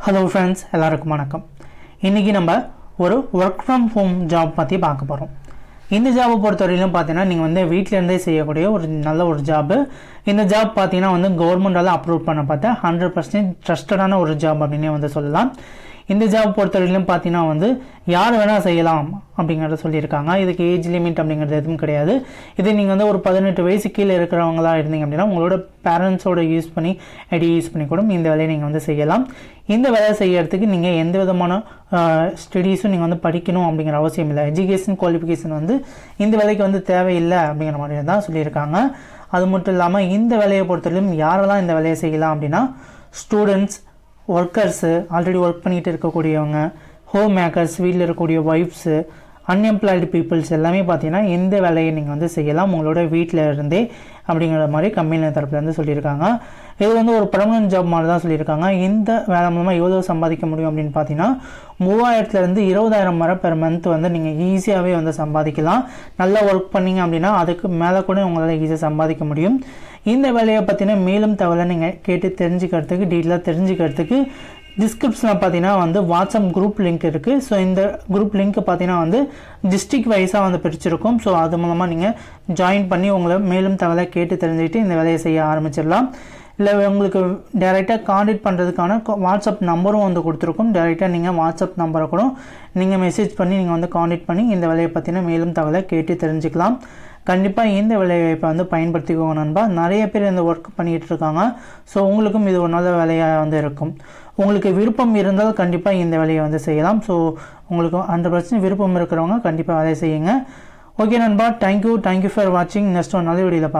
Hello friends, எல்லாருக்கும் வணக்கம். இன்றைக்கி நம்ம ஒரு ஒர்க் ஃப்ரம் ஹோம் ஜாப் பற்றி பார்க்க போகிறோம். இந்த ஜாபை பொறுத்தவரையிலும் பார்த்தீங்கன்னா நீங்கள் வந்து வீட்டிலேருந்தே செய்யக்கூடிய ஒரு நல்ல ஒரு ஜாப்பு. இந்த ஜாப் பார்த்தீங்கன்னா வந்து கவர்மெண்டால் அப்ரூவ் பண்ண பார்த்தா 100% ட்ரஸ்டடான ஒரு ஜாப் அப்படின்னே வந்து சொல்லலாம். இந்த ஜாப் பொறுத்தவரையிலும் பார்த்தீங்கன்னா வந்து யார் வேணால் செய்யலாம் அப்படிங்கிறத சொல்லியிருக்காங்க. இதுக்கு ஏஜ் லிமிட் அப்படிங்கிறது எதுவும் கிடையாது. இது நீங்கள் வந்து ஒரு 18 வயசு கீழே இருக்கிறவங்களா இருந்தீங்க அப்படின்னா உங்களோட பேரண்ட்ஸோட யூஸ் பண்ணி ஐடி யூஸ் பண்ணி கூட இந்த வேலையை நீங்கள் வந்து செய்யலாம். இந்த வேலை செய்யறதுக்கு நீங்கள் எந்த விதமான ஸ்டடீஸும் நீங்கள் வந்து படிக்கணும் அப்படிங்கிற அவசியம் இல்லை. எஜுகேஷன் குவாலிஃபிகேஷன் வந்து இந்த வேலைக்கு வந்து தேவையில்லை அப்படிங்கிற மாதிரி தான் சொல்லியிருக்காங்க. அது மட்டும் இல்லாமல் இந்த வேலையை பொறுத்தவரையிலும் யாரெல்லாம் இந்த வேலையை செய்யலாம் அப்படின்னா ஸ்டூடெண்ட்ஸ், ஒர்க்கர்ஸு, ஆல்ரெடி ஒர்க் பண்ணிகிட்டு இருக்கக்கூடியவங்க, ஹோம் மேக்கர்ஸ், வீட்டில் இருக்கக்கூடிய ஒய்ஃப்ஸு, அன்எம்ப்ளாய்டு பீப்புள்ஸ் எல்லாமே பார்த்தீங்கன்னா இந்த வேலையை நீங்கள் வந்து செய்யலாம் உங்களோட வீட்டில் இருந்தே அப்படிங்கிற மாதிரி கம்பெனி தரப்புலேருந்து சொல்லியிருக்காங்க. இது வந்து ஒரு பர்மனன்ட் ஜாப் மாதிரி தான் சொல்லியிருக்காங்க. இந்த வேலை மூலமாக எவ்வளோ சம்பாதிக்க முடியும் அப்படின்னு பார்த்தீங்கன்னா 3000 20,000 வரை பெர் மந்த் வந்து நீங்கள் ஈஸியாகவே வந்து சம்பாதிக்கலாம். நல்லா ஒர்க் பண்ணிங்க அப்படின்னா அதுக்கு மேலே கூட உங்களால் ஈஸியாக சம்பாதிக்க முடியும். இந்த வேலையை பற்றின மேலும் தகவலை நீங்கள் கேட்டு தெரிஞ்சுக்கிறதுக்கு, டீட்டெயிலாக தெரிஞ்சுக்கிறதுக்கு டிஸ்கிரிப்ஷனில் பார்த்தீங்கன்னா வந்து வாட்ஸ்அப் குரூப் லிங்க் இருக்குது. ஸோ இந்த குரூப் லிங்க் பார்த்தீங்கன்னா வந்து டிஸ்ட்ரிக்ட் வைஸாக வந்து பிரிச்சிருக்கும். ஸோ அது மூலமாக நீங்கள் ஜாயின் பண்ணி உங்களை மேலும் தகவலை கேட்டு தெரிஞ்சுக்கிட்டு இந்த வேலையை செய்ய ஆரம்பிச்சிடலாம். இல்லை உங்களுக்கு டைரெக்டாக கான்டாக்ட் பண்ணுறதுக்கான வாட்ஸ்அப் நம்பரும் வந்து கொடுத்துருக்கும். டைரெக்டாக நீங்கள் வாட்ஸ்அப் நம்பரை கூட நீங்கள் மெசேஜ் பண்ணி நீங்கள் வந்து கான்டாக்ட் பண்ணி இந்த வேலையை பற்றின மேலும் தகவலை கேட்டு தெரிஞ்சுக்கலாம். கண்டிப்பாக இந்த வேலைவாய்ப்பை வந்து பயன்படுத்திக்கோங்க நண்பா. நிறைய பேர் இந்த ஒர்க் பண்ணிகிட்டு இருக்காங்க. ஸோ உங்களுக்கும் இது ஒரு நல்ல வேலையாக வந்து இருக்கும். உங்களுக்கு விருப்பம் இருந்தால் கண்டிப்பாக இந்த வேலையை வந்து செய்யலாம். ஸோ உங்களுக்கு 100% விருப்பம் இருக்கிறவங்க கண்டிப்பாக வேலையை செய்யுங்க. ஓகே நண்பா, தேங்க்யூ ஃபார் வாட்சிங். நெக்ஸ்ட் ஒரு நல்ல வீடியோவில்